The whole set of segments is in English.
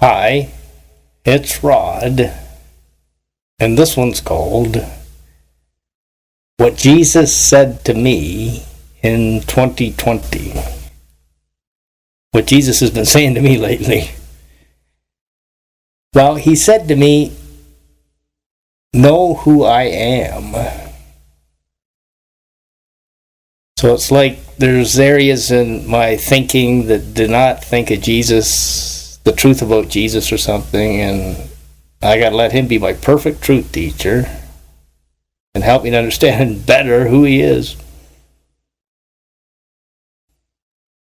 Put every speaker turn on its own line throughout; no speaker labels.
Hi, it's Rod, and this one's called What Jesus Said to Me in 2020. What Jesus has been saying to me lately. Well, he said to me, know who I am. So it's like there's areas in my thinking that do not think of Jesus, the truth about Jesus or something, and I got to let him be my perfect truth teacher and help me to understand better who he is.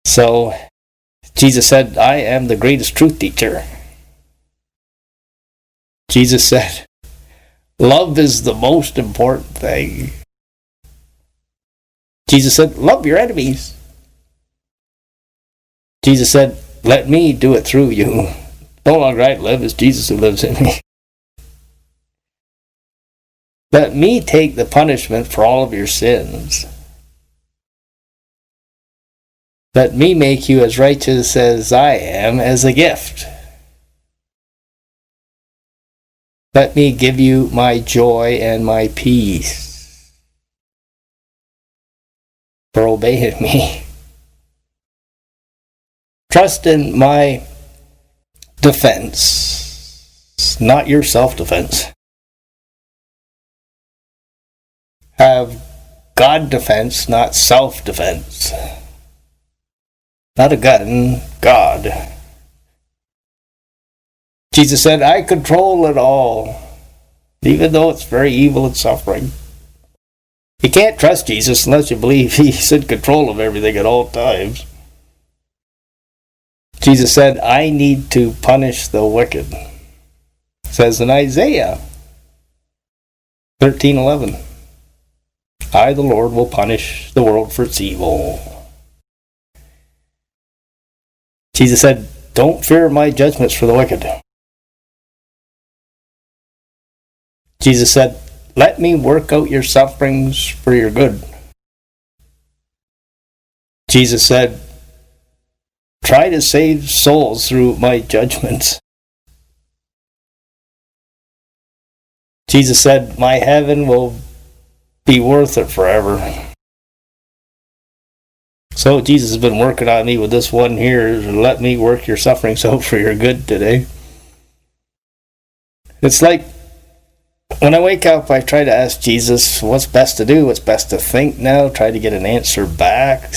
So Jesus said, I am the greatest truth teacher. Jesus said, love is the most important thing. Jesus said, love your enemies. Jesus said, let me do it through you. No longer I live, it's Jesus who lives in me. Let me take the punishment for all of your sins. Let me make you as righteous as I am as a gift. Let me give you my joy and my peace for obeying me. Trust in my defense, not your self-defense. Have God defense, not self-defense. Not a gun, God. Jesus said, I control it all, even though it's very evil and suffering. You can't trust Jesus unless you believe he's in control of everything at all times. Jesus said, I need to punish the wicked. It says in Isaiah 13:11, I, the Lord, will punish the world for its evil. Jesus said, don't fear my judgments for the wicked. Jesus said, let me work out your sufferings for your good. Jesus said, try to save souls through my judgments. Jesus said, my heaven will be worth it forever. So Jesus has been working on me with this one here. Let me work your sufferings out for your good today. It's like when I wake up, I try to ask Jesus what's best to do, what's best to think now, try to get an answer back,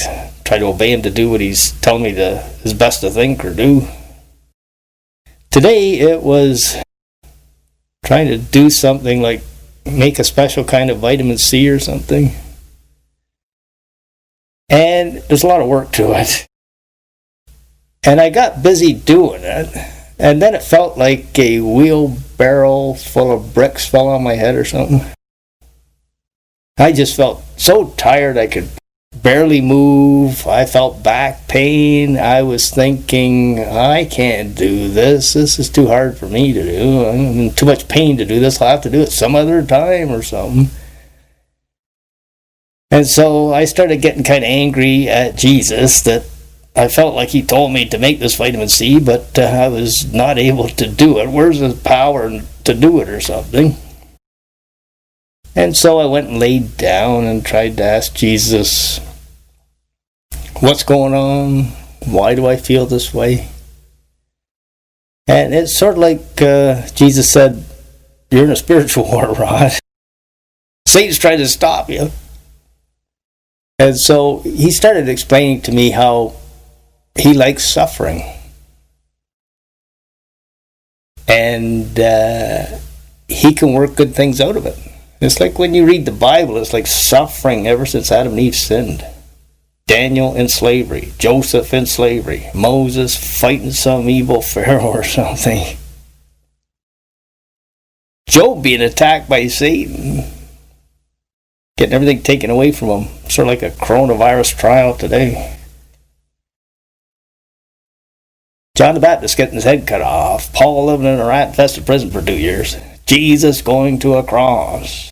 try to obey him to do what he's telling me is best to think or do. Today it was trying to do something like make a special kind of vitamin C or something. And there's a lot of work to it. And I got busy doing it. And then it felt like a wheelbarrow full of bricks fell on my head or something. I just felt so tired I could barely move. I felt back pain. I was thinking, I can't do this. This is too hard for me to do. I'm in too much pain to do this. I'll have to do it some other time or something. And so I started getting kind of angry at Jesus that I felt like he told me to make this vitamin C, but I was not able to do it. Where's the power to do it or something? And so I went and laid down and tried to ask Jesus, what's going on? Why do I feel this way? And it's sort of like Jesus said, you're in a spiritual war, Rod. Satan's trying to stop you. And so he started explaining to me how he likes suffering. And he can work good things out of it. It's like when you read the Bible, it's like suffering ever since Adam and Eve sinned. Daniel in slavery, Joseph in slavery, Moses fighting some evil Pharaoh or something. Job being attacked by Satan. Getting everything taken away from him. Sort of like a coronavirus trial today. John the Baptist getting his head cut off. Paul living in a rat-infested prison for 2 years. Jesus going to a cross.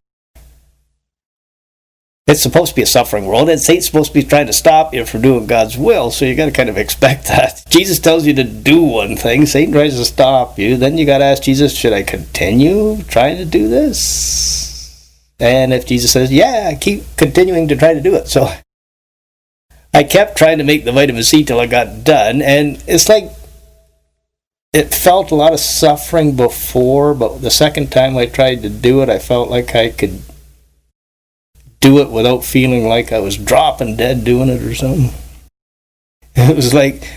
It's supposed to be a suffering world, and Satan's supposed to be trying to stop you from doing God's will, so you got to kind of expect that. Jesus tells you to do one thing, Satan tries to stop you, then you got to ask Jesus, should I continue trying to do this? And if Jesus says, yeah, keep continuing to try to do it. So I kept trying to make the vitamin C till I got done, and it's like it felt a lot of suffering before, but the second time I tried to do it, I felt like I could do it without feeling like I was dropping dead doing it or something. It was like,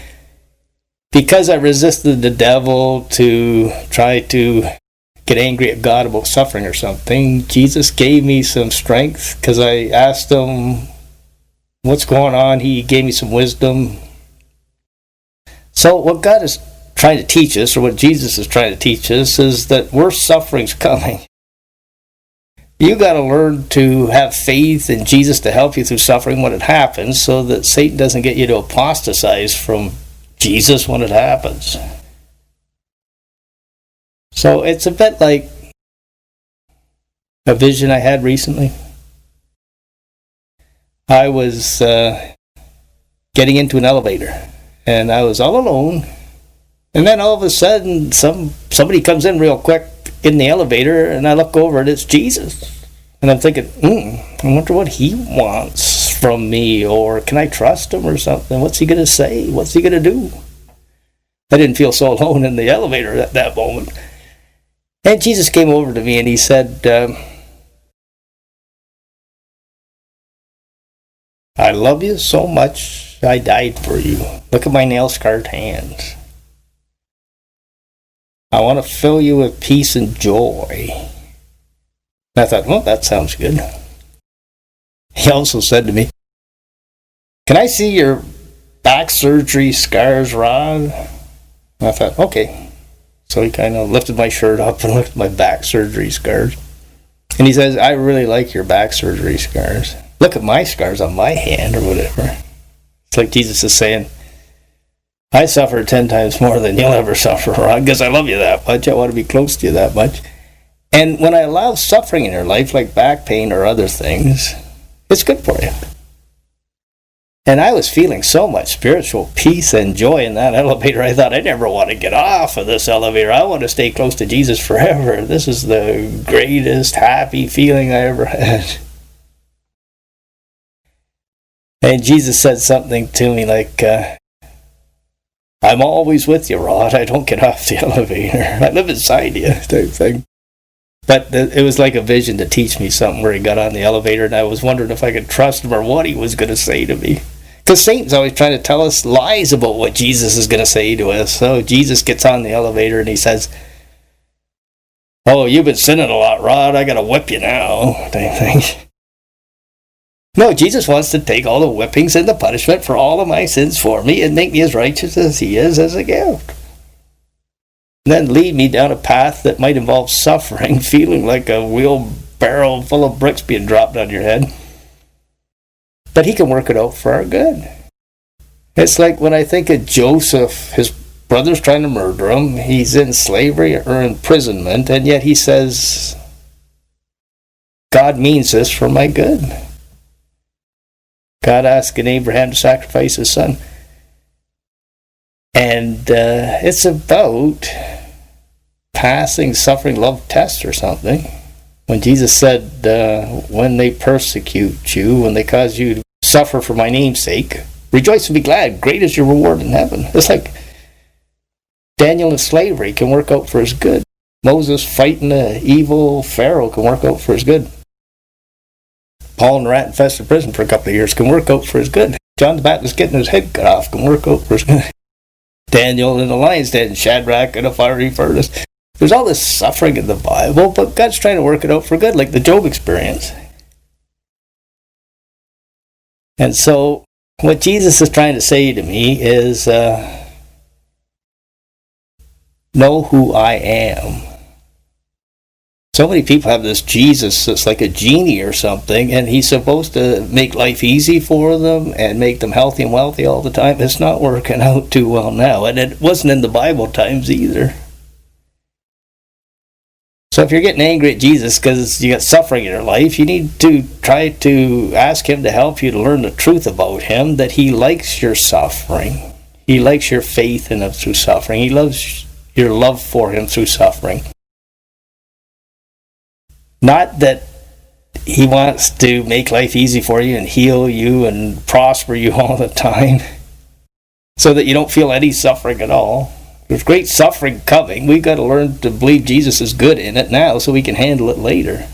because I resisted the devil to try to get angry at God about suffering or something, Jesus gave me some strength because I asked him what's going on. He gave me some wisdom. So what God is trying to teach us, or what Jesus is trying to teach us, is that worse suffering's coming. You got to learn to have faith in Jesus to help you through suffering when it happens, so that Satan doesn't get you to apostatize from Jesus when it happens. So it's a bit like a vision I had recently. I was getting into an elevator, and I was all alone, and then all of a sudden somebody comes in real quick in the elevator, and I look over and it's Jesus. And I'm thinking, I wonder what he wants from me, or can I trust him or something? What's he going to say? What's he going to do? I didn't feel so alone in the elevator at that moment. And Jesus came over to me and he said, I love you so much, I died for you. Look at my nail-scarred hands. I want to fill you with peace and joy. And I thought, well, that sounds good. He also said to me, can I see your back surgery scars, Rod? And I thought, okay. So he kind of lifted my shirt up and looked at my back surgery scars. And he says, I really like your back surgery scars. Look at my scars on my hand or whatever. It's like Jesus is saying, I suffer 10 times more than you'll ever suffer, Rod, because I love you that much. I want to be close to you that much. And when I allow suffering in your life, like back pain or other things, it's good for you. And I was feeling so much spiritual peace and joy in that elevator. I thought, I never want to get off of this elevator. I want to stay close to Jesus forever. This is the greatest happy feeling I ever had. And Jesus said something to me like, I'm always with you, Rod. I don't get off the elevator. I live inside you, type thing. But it was like a vision to teach me something where he got on the elevator, and I was wondering if I could trust him or what he was going to say to me. Because Satan's always trying to tell us lies about what Jesus is going to say to us. So Jesus gets on the elevator and he says, oh, you've been sinning a lot, Rod. I got to whip you now, type thing. No, Jesus wants to take all the whippings and the punishment for all of my sins for me and make me as righteous as he is as a gift. And then lead me down a path that might involve suffering, feeling like a wheelbarrow full of bricks being dropped on your head. But he can work it out for our good. It's like when I think of Joseph, his brother's trying to murder him, he's in slavery or imprisonment, and yet he says, God means this for my good. God asking Abraham to sacrifice his son. And it's about passing suffering love tests or something. When Jesus said, when they persecute you, when they cause you to suffer for my name's sake, rejoice and be glad, great is your reward in heaven. It's like Daniel in slavery can work out for his good. Moses fighting the evil Pharaoh can work out for his good. Paul in the rat-infested prison for a couple of years can work out for his good. John the Baptist getting his head cut off can work out for his good. Daniel in the lion's den, Shadrach in a fiery furnace. There's all this suffering in the Bible, but God's trying to work it out for good, like the Job experience. And so, what Jesus is trying to say to me is, know who I am. So many people have this Jesus that's like a genie or something, and he's supposed to make life easy for them and make them healthy and wealthy all the time. It's not working out too well now, and it wasn't in the Bible times either. So if you're getting angry at Jesus because you got suffering in your life, you need to try to ask him to help you to learn the truth about him, that he likes your suffering. He likes your faith in him through suffering. He loves your love for him through suffering. Not that he wants to make life easy for you and heal you and prosper you all the time so that you don't feel any suffering at all. There's great suffering coming. We've got to learn to believe Jesus is good in it now so we can handle it later.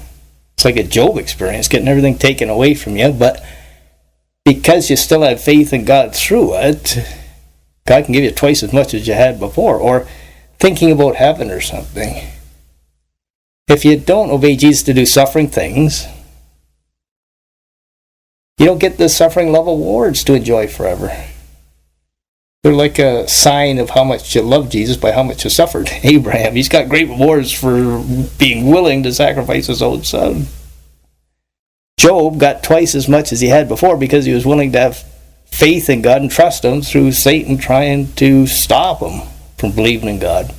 It's like a Job experience, getting everything taken away from you, but because you still have faith in God through it, God can give you twice as much as you had before. Or thinking about heaven or something. If you don't obey Jesus to do suffering things, you don't get the suffering love awards to enjoy forever. They're like a sign of how much you love Jesus by how much you suffered. Abraham, he's got great rewards for being willing to sacrifice his own son. Job got twice as much as he had before because he was willing to have faith in God and trust him through Satan trying to stop him from believing in God.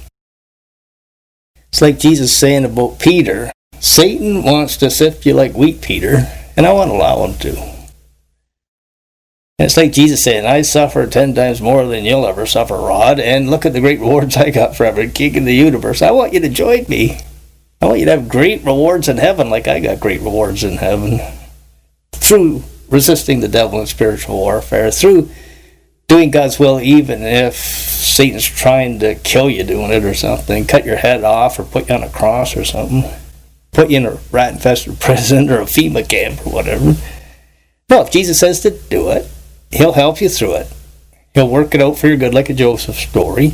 It's like Jesus saying about Peter, Satan wants to sift you like wheat, Peter, and I won't allow him to. And it's like Jesus saying, I suffer 10 times more than you'll ever suffer, Rod, and look at the great rewards I got forever, King of the universe. I want you to join me. I want you to have great rewards in heaven like I got great rewards in heaven. Through resisting the devil in spiritual warfare, through doing God's will even if Satan's trying to kill you doing it or something, cut your head off or put you on a cross or something, put you in a rat-infested prison or a FEMA camp or whatever. No, if Jesus says to do it, he'll help you through it. He'll work it out for your good like a Joseph story.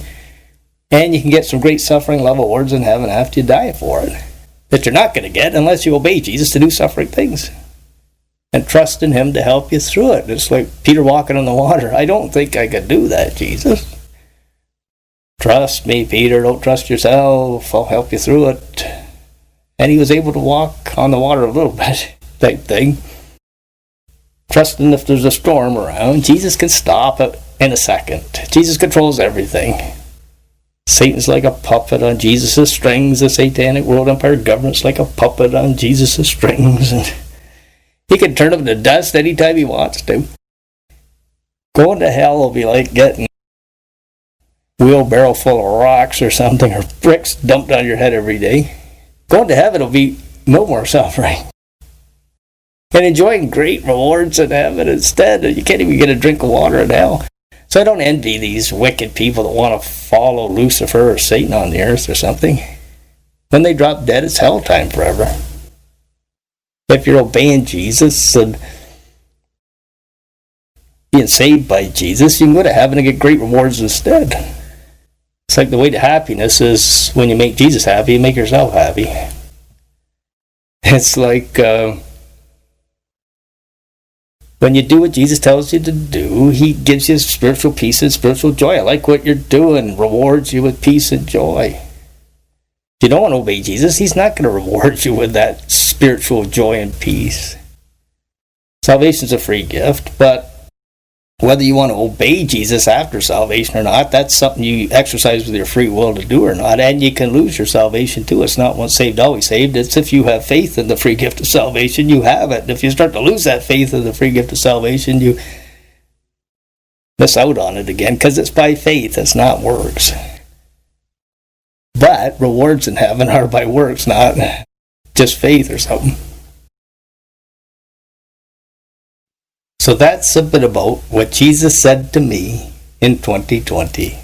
And you can get some great suffering love awards in heaven after you die for it, that you're not going to get unless you obey Jesus to do suffering things and trust in him to help you through it. It's like Peter walking on the water. I don't think I could do that, Jesus. Trust me, Peter. Don't trust yourself. I'll help you through it. And he was able to walk on the water a little bit, type thing. Trusting if there's a storm around, Jesus can stop it in a second. Jesus controls everything. Satan's like a puppet on Jesus' strings. The satanic world empire government's like a puppet on Jesus' strings. And he can turn him to dust anytime he wants to. Going to hell will be like getting a wheelbarrow full of rocks or something, or bricks dumped on your head every day. Going to heaven will be no more suffering. And enjoying great rewards in heaven instead. You can't even get a drink of water in hell. So I don't envy these wicked people that want to follow Lucifer or Satan on the earth or something. When they drop dead, it's hell time forever. If you're obeying Jesus and being saved by Jesus, you can go to heaven and get great rewards instead. It's like the way to happiness is when you make Jesus happy, you make yourself happy. It's like when you do what Jesus tells you to do, he gives you spiritual peace and spiritual joy. I like what you're doing, rewards you with peace and joy. If you don't want to obey Jesus, he's not going to reward you with that spiritual joy and peace. Salvation's a free gift, but whether you want to obey Jesus after salvation or not, that's something you exercise with your free will to do or not, and you can lose your salvation too. It's not once saved, always saved. It's if you have faith in the free gift of salvation, you have it. And if you start to lose that faith in the free gift of salvation, you miss out on it again, because it's by faith, it's not works. But rewards in heaven are by works, not just faith or something. So that's a bit about what Jesus said to me in 2020.